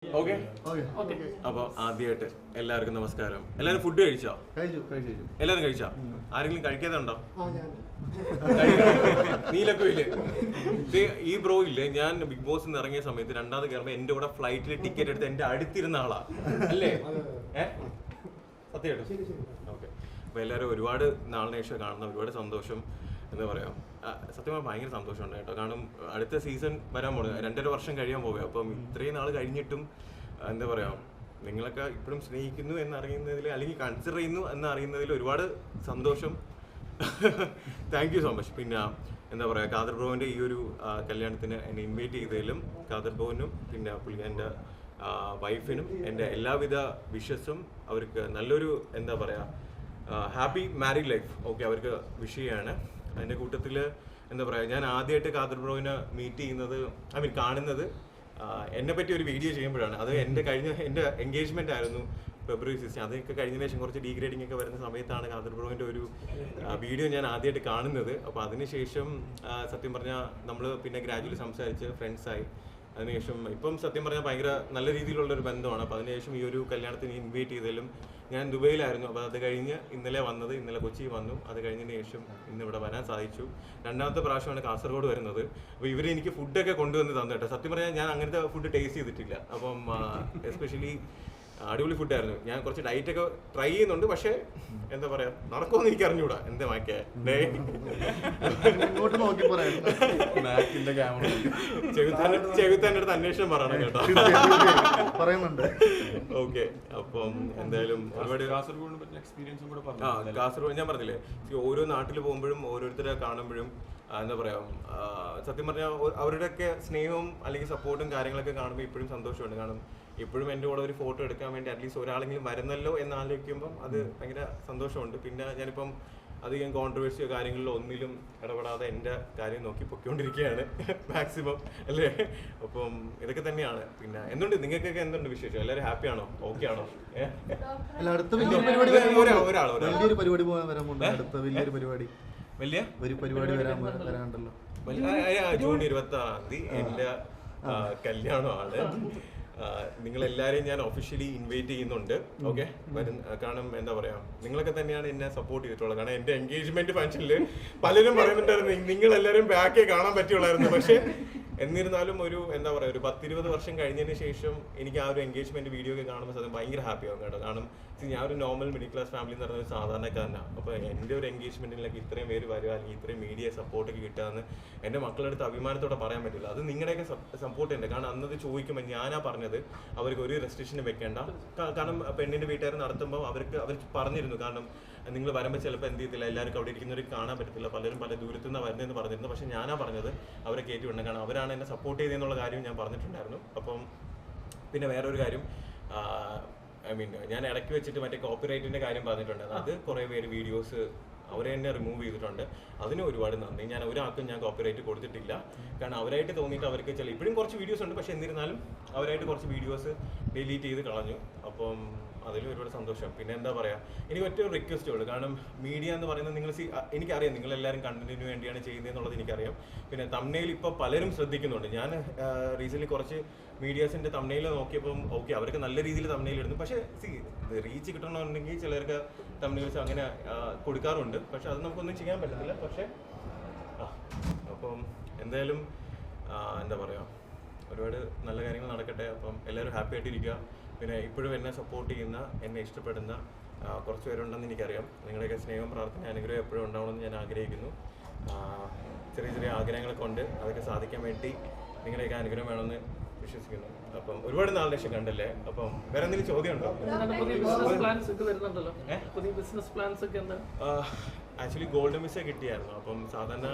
Okay അപ്പൊ ആദ്യമായിട്ട് എല്ലാവർക്കും നമസ്കാരം. എല്ലാവരും ഫുഡ് കഴിച്ചോ? എല്ലാവരും കഴിച്ചോ? ആരെങ്കിലും കഴിക്കാതെ ഉണ്ടോ? നീലൊക്കെ ഇല്ലേ? ഈ ബ്രോ ഇല്ലേ, ഞാൻ ബിഗ് ബോസ് നിന്ന് ഇറങ്ങിയ സമയത്ത് രണ്ടാമത് കയറുമ്പോ എന്റെ കൂടെ ഫ്ലൈറ്റിൽ ടിക്കറ്റ് എടുത്ത് എന്റെ അടുത്തിരുന്ന ആളാ അല്ലേ? സത്യമായിട്ടും ഓക്കെ. അപ്പൊ എല്ലാവരും ഒരുപാട് നാളിന് ശേഷം കാണുന്ന ഒരുപാട് സന്തോഷം. എന്താ പറയാ, സത്യമായി ഭയങ്കര സന്തോഷമുണ്ട് കേട്ടോ. കാരണം അടുത്ത സീസൺ വരാൻ പോകുന്നത് 2.5 വർഷം കഴിയാൻ പോവുക. അപ്പം ഇത്രയും നാൾ കഴിഞ്ഞിട്ടും എന്താ പറയാ, നിങ്ങളൊക്കെ ഇപ്പോഴും സ്നേഹിക്കുന്നു എന്നറിയുന്നതിൽ അല്ലെങ്കിൽ കൺസിഡർ ചെയ്യുന്നു എന്നറിയുന്നതിൽ ഒരുപാട് സന്തോഷം. Thank you so much. പിന്നെ എന്താ പറയുക, ഖാദർ ബ്രോവിൻ്റെ ഈ ഒരു കല്യാണത്തിന് എന്നെ ഇൻവൈറ്റ് ചെയ്തതിലും ഖാദർ ബ്രോവിനും പിന്നെ എൻ്റെ വൈഫിനും എൻ്റെ എല്ലാവിധ വിഷസും. അവർക്ക് നല്ലൊരു എന്താ പറയുക ഹാപ്പി മാരീഡ് ലൈഫ് ഓക്കെ അവർക്ക് വിഷ് ചെയ്യാണ്. അതിൻ്റെ കൂട്ടത്തിൽ എന്താ പറയുക, ഞാൻ ആദ്യമായിട്ട് ഖാദർ ബ്രോവിനെ മീറ്റ് ചെയ്യുന്നത് കാണുന്നത് എന്നെ പറ്റി ഒരു വീഡിയോ ചെയ്യുമ്പോഴാണ്. അത് എൻ്റെ എൻഗേജ്മെൻ്റ് ആയിരുന്നു February 16. അതൊക്കെ കഴിഞ്ഞതിന് ശേഷം കുറച്ച് ഡീഗ്രേഡിംഗ് ഒക്കെ വരുന്ന സമയത്താണ് ഖാദർ ബ്രോവിൻ്റെ ഒരു വീഡിയോ ഞാൻ ആദ്യമായിട്ട് കാണുന്നത്. അപ്പോൾ അതിനുശേഷം സത്യം പറഞ്ഞാൽ നമ്മൾ പിന്നെ ഗ്രാജുവലി സംസാരിച്ച് ഫ്രണ്ട്സായി. അതിനുശേഷം ഇപ്പം സത്യം പറഞ്ഞാൽ ഭയങ്കര നല്ല രീതിയിലുള്ളൊരു ബന്ധമാണ്. അപ്പോൾ അതിനുശേഷം ഈ ഒരു കല്യാണത്തിന് ഇൻവൈറ്റ് ചെയ്തതിലും ഞാൻ ദുബൈയിലായിരുന്നു. അപ്പോൾ അത് കഴിഞ്ഞ് ഇന്നലെ വന്നത്, ഇന്നലെ കൊച്ചി വന്നു. അത് കഴിഞ്ഞതിന് ശേഷം ഇന്ന് ഇവിടെ വരാൻ സാധിച്ചു. രണ്ടാമത്തെ പ്രാവശ്യമാണ് കാസർഗോഡ് വരുന്നത്. അപ്പോൾ ഇവർ എനിക്ക് ഫുഡൊക്കെ കൊണ്ടുവന്ന് തന്നു കേട്ടോ. സത്യം പറഞ്ഞാൽ ഞാൻ അങ്ങനത്തെ ഫുഡ് ടേസ്റ്റ് ചെയ്തിട്ടില്ല. അപ്പം എസ്പെഷ്യലി അടിപൊളി ഫുഡായിരുന്നു. ഞാൻ കുറച്ച് ഡയറ്റൊക്കെ ട്രൈ ചെയ്യുന്നുണ്ട്, പക്ഷേ എന്താ പറയാ, നടക്കുമെന്ന് എനിക്ക് അറിഞ്ഞൂടാ. എന്താ മാക്കേ ചെകുത്താൻ്റെ അടുത്ത് അന്വേഷണം പറയണം കേട്ടോ. പറയുന്നുണ്ട്. ഓക്കെ, അപ്പം എന്തായാലും ഒരുപാട് കാസർഗോഡ് ഞാൻ പറഞ്ഞില്ലേ, ഓരോ നാട്ടിൽ പോകുമ്പോഴും ഓരോരുത്തരെ കാണുമ്പോഴും എന്താ പറയാ, സത്യം പറഞ്ഞാൽ അവരുടെയൊക്കെ സ്നേഹവും അല്ലെങ്കിൽ സപ്പോർട്ടും കാര്യങ്ങളൊക്കെ കാണുമ്പോൾ ഇപ്പോഴും സന്തോഷമുണ്ട്. കാരണം ഇപ്പോഴും എൻ്റെ കൂടെ ഒരു ഫോട്ടോ എടുക്കാൻ വേണ്ടി അറ്റ്ലീസ്റ്റ് ഒരാളെങ്കിലും വരുന്നല്ലോ എന്ന് ആലോചിക്കുമ്പം അത് ഭയങ്കര സന്തോഷമുണ്ട്. പിന്നെ ഞാനിപ്പം അധികം കോൺട്രവേഴ്സിയോ കാര്യങ്ങളിലോ ഒന്നിലും ഇടപെടാതെ എൻ്റെ കാര്യം നോക്കി പൊയ്ക്കൊണ്ടിരിക്കുകയാണ് മാക്സിമം അല്ലേ. അപ്പം ഇതൊക്കെ തന്നെയാണ്. പിന്നെ എന്തുണ്ട് നിങ്ങൾക്കൊക്കെ എന്തുണ്ട് വിശേഷം? എല്ലാവരും ഹാപ്പിയാണോ? ഓക്കെ ആണോ? വലിയൊരു പരിപാടി വരാനുണ്ടല്ലോ. ജൂൺ 26-ാം തീയതി എൻ്റെ കല്യാണമാണ്. നിങ്ങളെല്ലാവരെയും ഞാൻ ഒഫീഷ്യലി ഇൻവൈറ്റ് ചെയ്യുന്നുണ്ട്. ഓക്കെ, കാരണം എന്താ പറയാ, നിങ്ങളൊക്കെ തന്നെയാണ് എന്നെ സപ്പോർട്ട് ചെയ്തിട്ടുള്ളത്. കാരണം എൻ്റെ എൻഗേജ്മെന്റ് ഫംഗ്ഷനിൽ പലരും പറയുന്നുണ്ടായിരുന്നു നിങ്ങളെല്ലാവരും ബാക്കേ കാണാൻ പറ്റുള്ളായിരുന്നു. പക്ഷേ എന്നിരുന്നാലും ഒരു എന്താ പറയുക, ഒരു 10-20 വർഷം കഴിഞ്ഞതിന് ശേഷം എനിക്ക് ആ ഒരു എൻഗേജ്മെന്റ് വീഡിയോ ഒക്കെ കാണുമ്പോൾ അത് ഭയങ്കര ഹാപ്പി ആവും കേട്ടോ. കാരണം ഞാൻ ഒരു നോർമൽ മിഡിൽ ക്ലാസ് ഫാമിലി എന്ന് പറഞ്ഞ ഒരു സാധാരണക്കാരനാണ്. അപ്പോൾ എൻ്റെ ഒരു എൻഗേജ്മെന്റിലേക്ക് ഇത്രയും പേര് വരിക, അല്ലെങ്കിൽ ഇത്രയും മീഡിയ സപ്പോർട്ടൊക്കെ കിട്ടുകയെന്ന് എൻ്റെ മക്കളുടെ അടുത്ത് അഭിമാനത്തോടെ പറയാൻ പറ്റില്ല. അത് നിങ്ങളുടെയൊക്കെ സപ്പോർട്ട് ഉണ്ട്. കാരണം അന്നത് ചോദിക്കുമ്പോൾ ഞാനാ പറഞ്ഞത് അവർക്ക് ഒരു റെസ്ട്രിക്ഷനും വെക്കേണ്ട. കാരണം പെണ്ണിൻ്റെ വീട്ടുകാർ നടത്തുമ്പോൾ അവർ പറഞ്ഞിരുന്നു, കാരണം നിങ്ങൾ വരുമ്പോൾ ചിലപ്പോൾ എന്ത് ചെയ്യത്തില്ല, എല്ലാവർക്കും അവിടെ ഇരിക്കുന്നവർക്ക് കാണാൻ പറ്റത്തില്ല, പലരും പല ദൂരത്തു നിന്ന് വരുന്നതെന്ന് പറഞ്ഞിരുന്നു. പക്ഷേ ഞാനാ പറഞ്ഞത് അവരെ കയറ്റി വിടണം, കാരണം അവരാണ് എന്നെ സപ്പോർട്ട് ചെയ്തെന്നുള്ള കാര്യം ഞാൻ പറഞ്ഞിട്ടുണ്ടായിരുന്നു. അപ്പം പിന്നെ വേറൊരു കാര്യം, ഞാൻ ഇടയ്ക്ക് വെച്ചിട്ട് മറ്റേ കോപ്പിറൈറ്റിൻ്റെ കാര്യം പറഞ്ഞിട്ടുണ്ടായിരുന്നു. അത് കുറേ പേര് വീഡിയോസ് അവരെ തന്നെ റിമൂവ് ചെയ്തിട്ടുണ്ട്. അതിന് ഒരുപാട് നന്ദി. ഞാൻ ഒരാൾക്കും ഞാൻ കോപ്പിറൈറ്റ് കൊടുത്തിട്ടില്ല. കാരണം അവരായിട്ട് തോന്നിയിട്ട് അവർക്ക് ഇപ്പോഴും കുറച്ച് വീഡിയോസ് ഉണ്ട്, പക്ഷേ എന്നിരുന്നാലും അവരായിട്ട് കുറച്ച് വീഡിയോസ് ഡിലീറ്റ് ചെയ്ത് കളഞ്ഞു. അപ്പം അതിൽ ഒരുപാട് സന്തോഷം. പിന്നെ എന്താ പറയുക, എനിക്ക് ഒറ്റ റിക്വസ്റ്റേ ഉള്ളൂ. കാരണം മീഡിയ എന്ന് പറയുന്നത് എനിക്കറിയാം നിങ്ങളെല്ലാവരും കണ്ടന്റിന് വേണ്ടിയാണ് ചെയ്യുന്നതെന്നുള്ളത് എനിക്കറിയാം. പിന്നെ തംബ്നെയിൽ ഇപ്പോൾ പലരും ശ്രദ്ധിക്കുന്നുണ്ട്. ഞാൻ റീസെൻ്റ്ലി കുറച്ച് മീഡിയാസിൻ്റെ തംബ്നെയിൽ നോക്കിയപ്പം ഓക്കെ അവർക്ക് നല്ല രീതിയിൽ തംബ്നെയിൽ ഇടുന്നു. പക്ഷേ റീച്ച് കിട്ടണമെന്നുണ്ടെങ്കിൽ ചിലർക്ക് തംബ്നെയിൽസ് അങ്ങനെ കൊടുക്കാറുണ്ട്. പക്ഷെ അത് നമുക്കൊന്നും ചെയ്യാൻ പറ്റത്തില്ല. പക്ഷേ അപ്പം എന്തായാലും എന്താ പറയുക, ഒരുപാട് നല്ല കാര്യങ്ങൾ നടക്കട്ടെ. അപ്പം എല്ലാവരും ഹാപ്പി ആയിട്ടിരിക്കുക. പിന്നെ ഇപ്പോഴും എന്നെ സപ്പോർട്ട് ചെയ്യുന്ന, എന്നെ ഇഷ്ടപ്പെടുന്ന കുറച്ച് പേരുണ്ടെന്ന് എനിക്കറിയാം. നിങ്ങളുടെയൊക്കെ സ്നേഹം, പ്രാർത്ഥന, അനുഗ്രഹം എപ്പോഴും ഉണ്ടാവണമെന്ന് ഞാൻ ആഗ്രഹിക്കുന്നു. ചെറിയ ചെറിയ ആഗ്രഹങ്ങളൊക്കെ ഉണ്ട്, അതൊക്കെ സാധിക്കാൻ വേണ്ടി നിങ്ങളുടെയൊക്കെ അനുഗ്രഹം വേണമെന്ന് വിശ്വസിക്കുന്നു. അപ്പം ഒരുപാട് നാളിന് ശേഷം കണ്ടല്ലേ. അപ്പം വേറെ എന്തെങ്കിലും ചോദ്യം ഉണ്ടോ? ആക്ച്വലി ഗോൾഡ് വിസ കിട്ടിയായിരുന്നു. അപ്പം സാധാരണ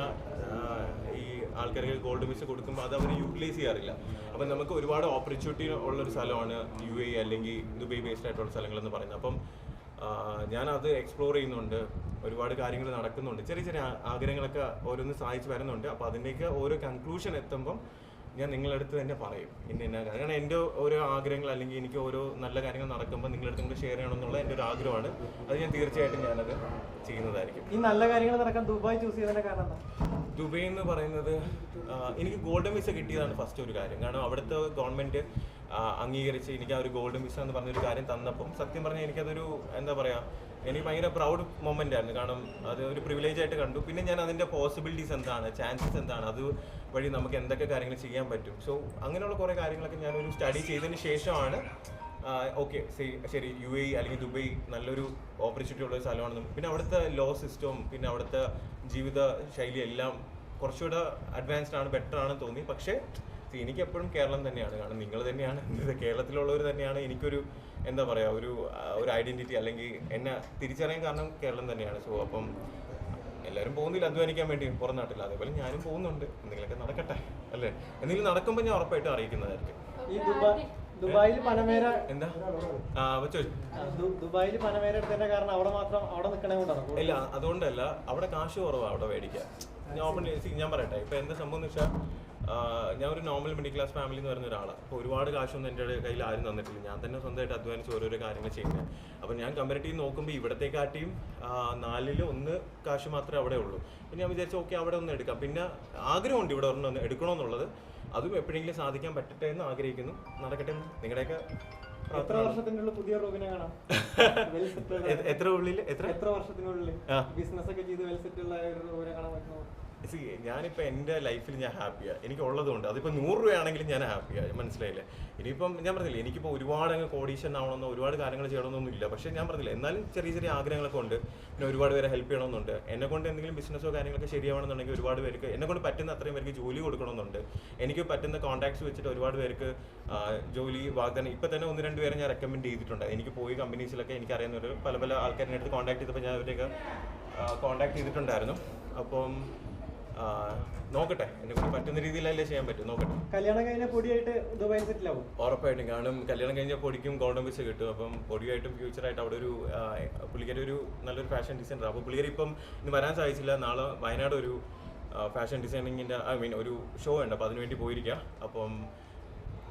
ഈ ആൾക്കാർക്ക് ഗോൾഡ് വിസ കൊടുക്കുമ്പോൾ അത് അവർ യൂട്ടിലൈസ് ചെയ്യാറില്ല. അപ്പം നമുക്ക് ഒരുപാട് ഓപ്പർച്യൂണിറ്റി ഉള്ളൊരു സ്ഥലമാണ് UAE അല്ലെങ്കിൽ ദുബൈ ബേസ്ഡ് ആയിട്ടുള്ള സ്ഥലങ്ങളെന്ന് പറയുന്നത്. അപ്പം ഞാനത് എക്സ്പ്ലോർ ചെയ്യുന്നുണ്ട്, ഒരുപാട് കാര്യങ്ങൾ നടക്കുന്നുണ്ട്, ചെറിയ ചെറിയ ആഗ്രഹങ്ങളൊക്കെ ഓരോന്ന് സാധിച്ച് വരുന്നുണ്ട്. അപ്പോൾ അതിൻ്റെയൊക്കെ ഓരോ കൺക്ലൂഷൻ എത്തുമ്പം ഞാൻ നിങ്ങളുടെ അടുത്ത് തന്നെ പറയും ഇന്ന കാരണം എൻ്റെ ഓരോ ആഗ്രഹങ്ങൾ അല്ലെങ്കിൽ എനിക്ക് ഓരോ നല്ല കാര്യങ്ങൾ നടക്കുമ്പോൾ നിങ്ങളുടെ അടുത്ത് നിങ്ങൾ ഷെയർ ചെയ്യണമെന്നുള്ള എൻ്റെ ഒരു ആഗ്രഹമാണ്. അത് ഞാൻ തീർച്ചയായിട്ടും ഞാനത് ചെയ്യുന്നതായിരിക്കും. ഈ നല്ല കാര്യങ്ങൾ നടക്കാൻ ദുബായ് ചൂസ് ചെയ്തതിന്റെ കാരണം ദുബൈ എന്ന് പറയുന്നത് എനിക്ക് ഗോൾഡൻ വിസ കിട്ടിയതാണ് ഫസ്റ്റ് ഒരു കാര്യം. കാരണം അവിടുത്തെ ഗവൺമെൻറ് അംഗീകരിച്ച് എനിക്ക് ആ ഒരു ഗോൾഡൻ വിസ എന്ന് പറഞ്ഞൊരു കാര്യം തന്നപ്പം സത്യം പറഞ്ഞാൽ എനിക്കതൊരു എന്താ പറയുക, എനിക്ക് ഭയങ്കര പ്രൗഡ് മൊമെൻ്റ് ആയിരുന്നു. കാരണം അത് ഒരു പ്രിവിലേജ് ആയിട്ട് കണ്ടു. പിന്നെ ഞാൻ അതിൻ്റെ പോസിബിലിറ്റീസ് എന്താണ്, ചാൻസസ് എന്താണ്, അത് വഴി നമുക്ക് എന്തൊക്കെ കാര്യങ്ങൾ ചെയ്യാൻ പറ്റും. സോ അങ്ങനെയുള്ള കുറേ കാര്യങ്ങളൊക്കെ ഞാനൊരു സ്റ്റഡി ചെയ്തതിന് ശേഷമാണ് ഓക്കെ ശരി UAE അല്ലെങ്കിൽ ദുബൈ നല്ലൊരു ഓപ്പർച്യൂണിറ്റി ഉള്ള ഒരു സ്ഥലമാണെന്നും പിന്നെ അവിടുത്തെ ലോ സിസ്റ്റവും പിന്നെ അവിടുത്തെ ജീവിത ശൈലി എല്ലാം കുറച്ചുകൂടെ അഡ്വാൻസ്ഡ് ആണ്, ബെറ്റർ ആണെന്ന് തോന്നി. പക്ഷേ എനിക്ക് എപ്പോഴും കേരളം തന്നെയാണ്. കാരണം നിങ്ങൾ തന്നെയാണ്, കേരളത്തിലുള്ളവർ തന്നെയാണ് എനിക്കൊരു എന്താ പറയുക ഒരു ഐഡൻറ്റിറ്റി അല്ലെങ്കിൽ എന്നെ തിരിച്ചറിയാൻ കാരണം കേരളം തന്നെയാണ്. സോ അപ്പം എല്ലാവരും പോകുന്നില്ല അധ്വാനിക്കാൻ വേണ്ടി പുറം നാട്ടിൽ, അതേപോലെ ഞാനും പോകുന്നുണ്ട്. എന്തെങ്കിലുമൊക്കെ നടക്കട്ടെ അല്ലേ, എന്തെങ്കിലും നടക്കുമ്പോൾ ഞാൻ ഉറപ്പായിട്ടും അറിയിക്കുന്നതായിരിക്കും. ഈ ദുബായിൽ പനമേര എന്താ ദുബായിൽ പനമേര എടുത്തതിന്റെ കാരണം അവിടെ മാത്രം അവിടെ നിൽക്കണേ കൊണ്ടാണ്? ഇല്ല, അതുകൊണ്ടല്ല. അവിടെ കാശ് കുറവാണ് അവിടെ മേടിക്കാൻ. ഞാൻ പറയട്ടെ, ഇപ്പം എന്താ സംഭവം എന്ന് വെച്ചാൽ ഞാൻ ഒരു നോർമൽ മിഡിൽ ക്ലാസ് ഫാമിലി എന്ന് പറയുന്ന ഒരാളാണ്. അപ്പോൾ ഒരുപാട് കാശൊന്നും എൻ്റെ കയ്യിൽ ആരും തന്നിട്ടില്ല. ഞാൻ തന്നെ സ്വന്തമായിട്ട് അധ്വാനിച്ച് ഓരോരോ കാര്യങ്ങൾ ചെയ്യുന്നത്. അപ്പോൾ ഞാൻ കമ്പാരിറ്റീവ് നോക്കുമ്പോൾ ഇവിടത്തെക്കാട്ടിയും 4-ൽ 1 കാശ് മാത്രമേ അവിടെ ഉള്ളൂ. പിന്നെ ഞാൻ വിചാരിച്ചു ഓക്കെ അവിടെ ഒന്ന് എടുക്കാം. പിന്നെ ആഗ്രഹമുണ്ട് ഇവിടെ ഒരെണ്ണം എടുക്കണമെന്നുള്ളത്. അതും എപ്പോഴെങ്കിലും സാധിക്കാൻ പറ്റട്ടെ എന്ന് ആഗ്രഹിക്കുന്നു. നടക്കട്ടെ എന്ന് നിങ്ങളുടെയൊക്കെ. എത്ര വർഷത്തിനുള്ളിൽ പുതിയ റോബിനെ കാണാം? എത്ര വർഷത്തിനുള്ളിൽ ബിസിനസ് ഒക്കെ ചെയ്ത് വെൽ സെറ്റ് ഉള്ള ഒരു റോബിനെ കാണാൻ പറ്റുമോ? ഞാനിപ്പോൾ എൻ്റെ ലൈഫിൽ ഞാൻ ഹാപ്പിയാണ്. എനിക്ക് ഉള്ളതുകൊണ്ട് അതിപ്പോൾ 100 രൂപയാണെങ്കിലും ഞാൻ ഹാപ്പിയാണ്. മനസ്സിലായില്ലേ? ഇനിയിപ്പം ഞാൻ പറഞ്ഞില്ലേ, എനിക്കിപ്പോൾ ഒരുപാട് അങ്ങ് കോടീശ്വരൻ ആവണമെന്നോ ഒരുപാട് കാര്യങ്ങൾ ചെയ്യണമെന്നൊന്നും ഇല്ല. പക്ഷേ ഞാൻ പറഞ്ഞില്ല, എന്നാലും ചെറിയ ചെറിയ ആഗ്രഹങ്ങളൊക്കെ ഉണ്ട്. പിന്നെ ഒരുപാട് പേരെ ഹെൽപ്പ് ചെയ്യണമെന്നുണ്ട്. എന്നെ കൊണ്ട് എന്തെങ്കിലും ബിസിനസ്സോ കാര്യങ്ങളൊക്കെ ശരിയാവണമെന്നുണ്ടെങ്കിൽ ഒരുപാട് പേർക്ക് എന്നെ കൊണ്ട് പറ്റുന്ന അത്രയും പേർക്ക് ജോലി കൊടുക്കണമെന്നുണ്ട്. എനിക്ക് പറ്റുന്ന കോൺടാക്ട്സ് വെച്ചിട്ട് ഒരുപാട് പേർക്ക് ജോലി വാഗ്ദാനം ഇപ്പം തന്നെ 1-2 പേരെ ഞാൻ റെക്കമെൻഡ് ചെയ്തിട്ടുണ്ട്. എനിക്ക് പോയി കമ്പനീസിലൊക്കെ എനിക്കറിയുന്നവർ പല ആൾക്കാരുടെ അടുത്ത് കോൺടാക്ട് ചെയ്തപ്പോൾ ഞാൻ അവരെയൊക്കെ കോൺടാക്ട് ചെയ്തിട്ടുണ്ടായിരുന്നു. അപ്പം നോക്കട്ടെ, എന്നെ കൊണ്ട് പറ്റുന്ന രീതിയിലല്ലേ ചെയ്യാൻ പറ്റും. നോക്കട്ടെ. കല്യാണം കഴിഞ്ഞ പൊടിയായിട്ട് ദുബായിൽ സെറ്റിൽ ആവും ഉറപ്പായിട്ടും. കാരണം കല്യാണം കഴിഞ്ഞ പൊടിക്കും ഗോൾഡൻ വിസ കിട്ടും. അപ്പം പൊടിയായിട്ടും ഫ്യൂച്ചറായിട്ട് അവിടെ ഒരു പുള്ളിക്കാരി ഒരു നല്ലൊരു ഫാഷൻ ഡിസൈനർ. അപ്പോൾ പുള്ളിക്കാരി ഇപ്പം ഇന്ന് വരാൻ സാധിച്ചില്ല. നാളെ വയനാട് ഒരു ഫാഷൻ ഡിസൈനിങ്ങിൻ്റെ ഒരു ഷോ ഉണ്ട്. അപ്പോൾ അതിനുവേണ്ടി പോയിരിക്കുക. അപ്പം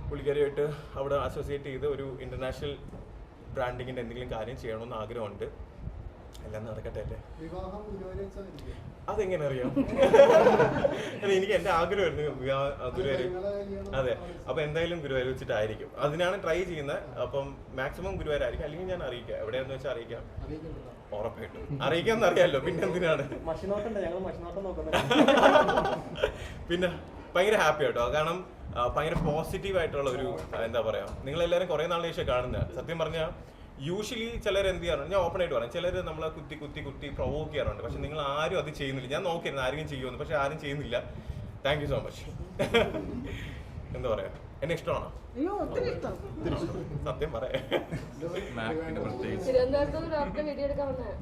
പുള്ളിക്കാരിയായിട്ട് അവിടെ അസോസിയേറ്റ് ചെയ്ത് ഒരു ഇൻ്റർനാഷണൽ ബ്രാൻഡിങ്ങിൻ്റെ എന്തെങ്കിലും കാര്യം ചെയ്യണമെന്ന് ആഗ്രഹമുണ്ട്. എല്ലാം നടക്കട്ടെ അല്ലേ. അതെങ്ങനെ അറിയാം? എനിക്ക് എൻ്റെ ആഗ്രഹമായിരുന്നു ഗുരുവായൂർ. അതെ, അപ്പോൾ എന്തായാലും ഗുരുവായൂർ വെച്ചിട്ടായിരിക്കും. അതിനാണ് ട്രൈ ചെയ്യുന്നത്. അപ്പം മാക്സിമം ഗുരുവായൂരായിരിക്കും. അല്ലെങ്കിൽ ഞാൻ അറിയിക്കാം, എവിടെയാണെന്ന് വെച്ചാൽ അറിയിക്കാം. ഉറപ്പായിട്ടും അറിയിക്കാമെന്ന് അറിയാമല്ലോ, പിന്നെ എന്തിനാണ്. പിന്നെ ഭയങ്കര ഹാപ്പി ആട്ടോ. കാരണം ഭയങ്കര പോസിറ്റീവായിട്ടുള്ള ഒരു എന്താ പറയുക, നിങ്ങളെല്ലാവരും കുറേ നാളിന് ശേഷം കാണുന്നതാണ്. സത്യം പറഞ്ഞാൽ യൂഷ്വലി ചിലർ എന്ത് ചെയ്യാറുണ്ട്, ഞാൻ ഓപ്പൺ ആയിട്ട് പറയാം, ചിലർ നമ്മളെ കുത്തി പ്രൊവോക്ക് ചെയ്യാറുണ്ട്. പക്ഷെ നിങ്ങൾ ആരും അത് ചെയ്യുന്നില്ല. ഞാൻ നോക്കിയിരുന്നു ആരെങ്കിലും ചെയ്യുമെന്ന്, പക്ഷെ ആരും ചെയ്യുന്നില്ല. Thank you so much. എന്താ പറയാ, എന്നെ ഇഷ്ടമാണോ? സത്യം പറയാ.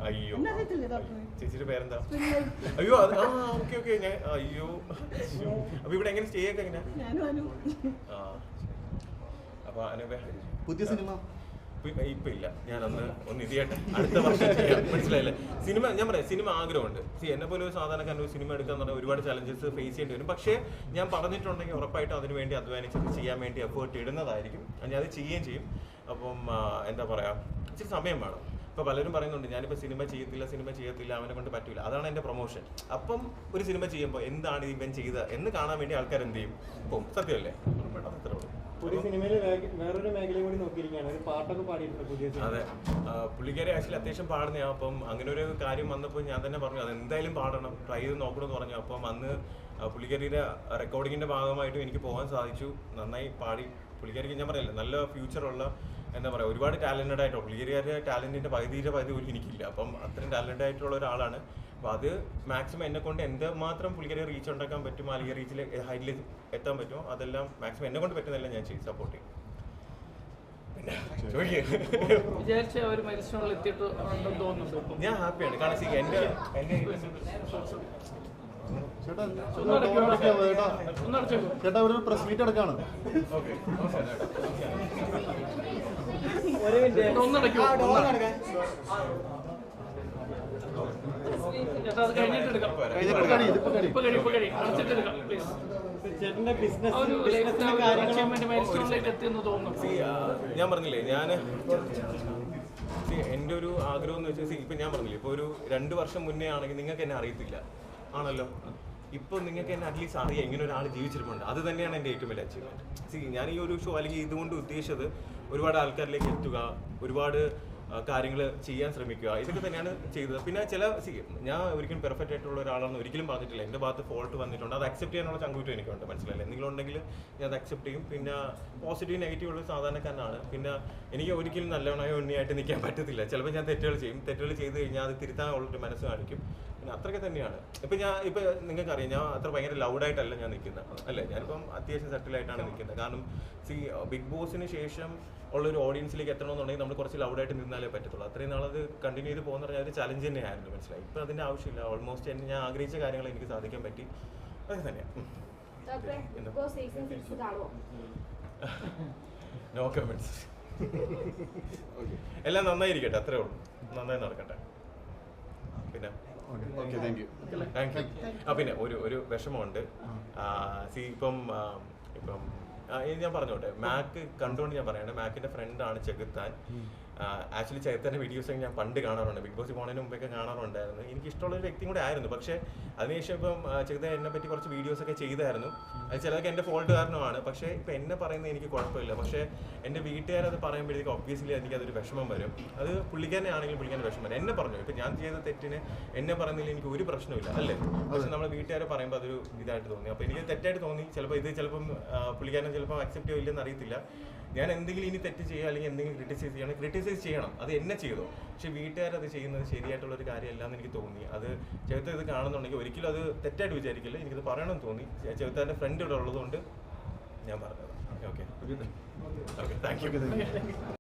അയ്യോ, ചേച്ചിയുടെ പേരെന്താ? അയ്യോ അത് ഓക്കെ ഞാൻ അയ്യോ. അപ്പൊ ഇവിടെ എങ്ങനെ സ്റ്റേ ഒക്കെ എങ്ങനെയാ? അപ്പൊ അനുപേ പുതിയ സിനിമ ഇപ്പൊ ഇല്ല. ഞാനൊന്ന് ഇത് ചെയ്യട്ടെ, അടുത്ത വർഷം ചെയ്യാം. മനസ്സിലായില്ലേ? സിനിമ ഞാൻ പറയാം, സിനിമ ആഗ്രഹമുണ്ട്. എന്നെ പോലെ ഒരു സാധാരണക്കാരൻ ഒരു സിനിമ എടുക്കാൻ പറഞ്ഞാൽ ഒരുപാട് ചലഞ്ചസ് ഫേസ് ചെയ്യേണ്ടി വരും. പക്ഷേ ഞാൻ പറഞ്ഞിട്ടുണ്ടെങ്കിൽ ഉറപ്പായിട്ടും അതിന് വേണ്ടി അധ്വാനിച്ചത് ചെയ്യാൻ വേണ്ടി എഫേർട്ട് ഇടുന്നതായിരിക്കും. ഞാൻ അത് ചെയ്യുകയും ചെയ്യും. അപ്പം എന്താ പറയാ, ഇച്ചിരി സമയം വേണം. ഇപ്പോൾ പലരും പറയുന്നുണ്ട് ഞാനിപ്പോൾ സിനിമ ചെയ്യത്തില്ല, അവനെ കൊണ്ട് പറ്റില്ല. അതാണ് എൻ്റെ പ്രൊമോഷൻ. അപ്പം ഒരു സിനിമ ചെയ്യുമ്പോൾ എന്താണ് ഇവൻ ചെയ്തത് എന്ന് കാണാൻ വേണ്ടി ആൾക്കാർ എന്ത് ചെയ്യും? ഇപ്പം സത്യമല്ലേ? അത്രേ ഉള്ളൂ. പുതിയ സിനിമയിൽ വേറൊരു മേഖലയും കൂടി നോക്കിയിരിക്കുകയാണ്. ഒരു പാട്ടൊക്കെ പാടിയിട്ടുണ്ട് പുതിയ. അതെ, പുള്ളിക്കാരി ആക്ച്വലി അത്യാവശ്യം പാടുന്നതാണ്. അപ്പം അങ്ങനെ ഒരു കാര്യം വന്നപ്പോൾ ഞാൻ തന്നെ പറഞ്ഞു അതെന്തായാലും പാടണം, ട്രൈ ചെയ്ത് നോക്കണമെന്ന് പറഞ്ഞു. അപ്പം അന്ന് പുള്ളിക്കാരിയുടെ റെക്കോർഡിങ്ങിൻ്റെ ഭാഗമായിട്ടും എനിക്ക് പോകാൻ സാധിച്ചു. നന്നായി പാടി. പുള്ളിക്കാരിക്ക് ഞാൻ പറയില്ല, നല്ല ഫ്യൂച്ചറുള്ള എന്താ പറയുക, ഒരുപാട് ടാലൻറ്റഡ് ആയിട്ടുള്ള പുള്ളിക്കാരിയുടെ ടാലൻറ്റിൻ്റെ പകുതി പോലും എനിക്കില്ല. അപ്പം അത്രയും ടാലൻറ്റഡ് ആയിട്ടുള്ള ഒരാളാണ്. അപ്പോൾ അത് മാക്സിമം എന്നെ കൊണ്ട് എന്തുമാത്രം പുള്ളിക്കാരി റീച്ച് ഉണ്ടാക്കാൻ പറ്റും, അല്ലെങ്കിൽ റീച്ചിൽ ഹൈറ്റിൽ എത്താൻ പറ്റുമോ അതെല്ലാം മാക്സിമം എന്നെ കൊണ്ട് പറ്റുന്നതെല്ലാം ഞാൻ ചെയ്ത് സപ്പോർട്ട് ചെയ്യും. ഞാൻ ഹാപ്പിയാണ്. കാരണം എൻ്റെ ചേട്ടാ ഒരു പ്രസ് മീറ്റ് എടുക്കാണ്. ഞാൻ പറഞ്ഞില്ലേ, എൻ്റെ ഒരു ആഗ്രഹം എന്ന് വെച്ചാൽ ഇപ്പം ഞാൻ പറഞ്ഞില്ലേ, ഇപ്പോൾ ഒരു 2 വർഷം മുന്നേ ആണെങ്കിൽ നിങ്ങൾക്ക് എന്നെ അറിയത്തില്ല ആണല്ലോ. ഇപ്പോൾ നിങ്ങൾക്ക് എന്നെ അറ്റ്ലീസ്റ്റ് അറിയാം ഇങ്ങനെ ഒരാൾ ജീവിച്ചിരിപ്പുണ്ട്. അത് തന്നെയാണ് എൻ്റെ ഏറ്റവും വലിയ അച്ചീവ്മെൻറ്റ്. ഞാൻ ഈ ഒരു ഷോ അല്ലെങ്കിൽ ഇതുകൊണ്ട് ഉദ്ദേശിച്ചത് ഒരുപാട് ആൾക്കാരിലേക്ക് എത്തുക, ഒരുപാട് കാര്യങ്ങൾ ചെയ്യാൻ ശ്രമിക്കുക, ഇതൊക്കെ തന്നെയാണ് ചെയ്തത്. പിന്നെ ഞാൻ ഒരിക്കലും പെർഫെക്റ്റ് ആയിട്ടുള്ള ഒരാളാണെന്ന് ഒരിക്കലും പറഞ്ഞിട്ടില്ല. എൻ്റെ ഭാഗത്ത് ഫോൾട്ട് വന്നിട്ടുണ്ട്, അത് അക്സെപ്റ്റ് ചെയ്യാനുള്ള ചങ്കൂറ്റം എനിക്കുണ്ട്. മനസ്സിലായില്ലേ? എന്തെങ്കിലും ഉണ്ടെങ്കിൽ ഞാൻ അത് അക്സെപ്റ്റ് ചെയ്യും. പിന്നെ പോസിറ്റീവ് നെഗറ്റീവ് ഉള്ള സാധാരണക്കാരനാണ്. പിന്നെ എനിക്ക് ഒരിക്കലും നല്ലവനായോ ഉണ്ണിയായിട്ട് നിൽക്കാൻ പറ്റത്തില്ല. ചിലപ്പോൾ ഞാൻ തെറ്റുകൾ ചെയ്ത് കഴിഞ്ഞാൽ അത് തിരുത്താനുള്ളൊരു മനസ്സ് കാണിക്കും. പിന്നെ അത്രയൊക്കെ തന്നെയാണ്. ഇപ്പം നിങ്ങൾക്കറിയാം, ഞാൻ അത്ര ഭയങ്കര ലൗഡായിട്ടല്ല ഞാൻ നിൽക്കുന്നത്, അല്ലേ? ഞാനിപ്പം അത്യാവശ്യം സെറ്റിലായിട്ടാണ് നിൽക്കുന്നത്. കാരണം ബിഗ് ബോസിന് ശേഷം ഉള്ളൊരു ഓഡിയൻസിലേക്ക് എത്തണമെന്നുണ്ടെങ്കിൽ നമ്മൾ കുറച്ച് ലൗഡായിട്ട് നിന്നാലേ പറ്റത്തുള്ളൂ. അത്രയും നാളത് കണ്ടിന്യൂ ചെയ്ത് പോകുന്ന പറഞ്ഞാൽ ഒരു ചലഞ്ച് തന്നെയായിരുന്നു. മനസ്സിലായി? ഇപ്പം അതിൻ്റെ ആവശ്യമില്ല. ഓൾമോസ്റ്റ് ഞാൻ ആഗ്രഹിച്ച കാര്യങ്ങൾ എനിക്ക് സാധിക്കാൻ പറ്റി. അതൊക്കെ തന്നെയാണ്. No comments. എല്ലാം നന്നായിരിക്കട്ടെ, അത്രേ ഉള്ളൂ. നന്നായി നടക്കട്ടെ. പിന്നെ താങ്ക് യു. പിന്നെ ഒരു വിഷമമുണ്ട്. ഇപ്പം ഞാൻ പറഞ്ഞോട്ടെ, മാക്ക് കണ്ടുകൊണ്ട് ഞാൻ പറയണേ, മാക്കിന്റെ ഫ്രണ്ടാണ് ചെകുത്താൻ. ആക്ച്വലി ചെകുത്താൻ്റെ വീഡിയോസ് ഞാൻ പണ്ട് കാണാറുണ്ട്, ബിഗ് ബോസ് പോകുന്നതിന് മുമ്പൊക്കെ കാണാറുണ്ടായിരുന്നു. എനിക്ക് ഇഷ്ടമുള്ളൊരു വ്യക്തിയും കൂടെ ആയിരുന്നു. പക്ഷേ അതിനുശേഷം ഇപ്പം ചെകുത്താൻ എന്നെ പറ്റി കുറച്ച് വീഡിയോസൊക്കെ ചെയ്തായിരുന്നു. അത് ചിലതൊക്കെ എൻ്റെ ഫോൾട്ട് കാരണമാണ്. പക്ഷേ ഇപ്പം എന്നെ പറയുന്നത് എനിക്ക് കുഴപ്പമില്ല. പക്ഷേ എൻ്റെ വീട്ടുകാരത് പറയുമ്പോഴത്തേക്ക് ഒബ്വിയസ്ലി എനിക്കതൊരു വിഷമം വരും. അത് പുള്ളിക്കാരനെ ആണെങ്കിലും പുള്ളിക്കാരൻ്റെ വിഷമം വരും. എന്നെ പറഞ്ഞു, ഇപ്പം ഞാൻ ചെയ്ത തെറ്റിന് എന്നെ പറയുന്നതിൽ എനിക്ക് ഒരു പ്രശ്നമില്ല, അല്ലേ? പക്ഷെ നമ്മൾ വീട്ടുകാരെ പറയുമ്പോൾ അതൊരു ഇതായിട്ട് തോന്നി. അപ്പോൾ എനിക്ക് തെറ്റായിട്ട് തോന്നി. ചിലപ്പം പുള്ളിക്കാരൻ ചിലപ്പോൾ അക്സെപ്റ്റ് ചെയ്യില്ലെന്ന് അറിയത്തില്ല. ഞാൻ എന്തെങ്കിലും ഇനി തെറ്റ് ചെയ്യുക അല്ലെങ്കിൽ എന്തെങ്കിലും ക്രിട്ടിസൈസ് ചെയ്യണം, അത് എന്നെ ചെയ്തോ. പക്ഷെ വീട്ടുകാരത് ചെയ്യുന്നത് ശരിയായിട്ടുള്ളൊരു കാര്യമല്ല എന്ന് എനിക്ക് തോന്നി. അത് ചെറുത്ത ഇത് കാണുന്നുണ്ടെങ്കിൽ ഒരിക്കലും അത് തെറ്റായിട്ട് വിചാരിക്കില്ല. എനിക്കത് പറയണമെന്ന് തോന്നി. ചെറുത്താൻ്റെ ഫ്രണ്ട് ഇവിടെ ഉള്ളതുകൊണ്ട് ഞാൻ പറഞ്ഞത്. Okay thank you.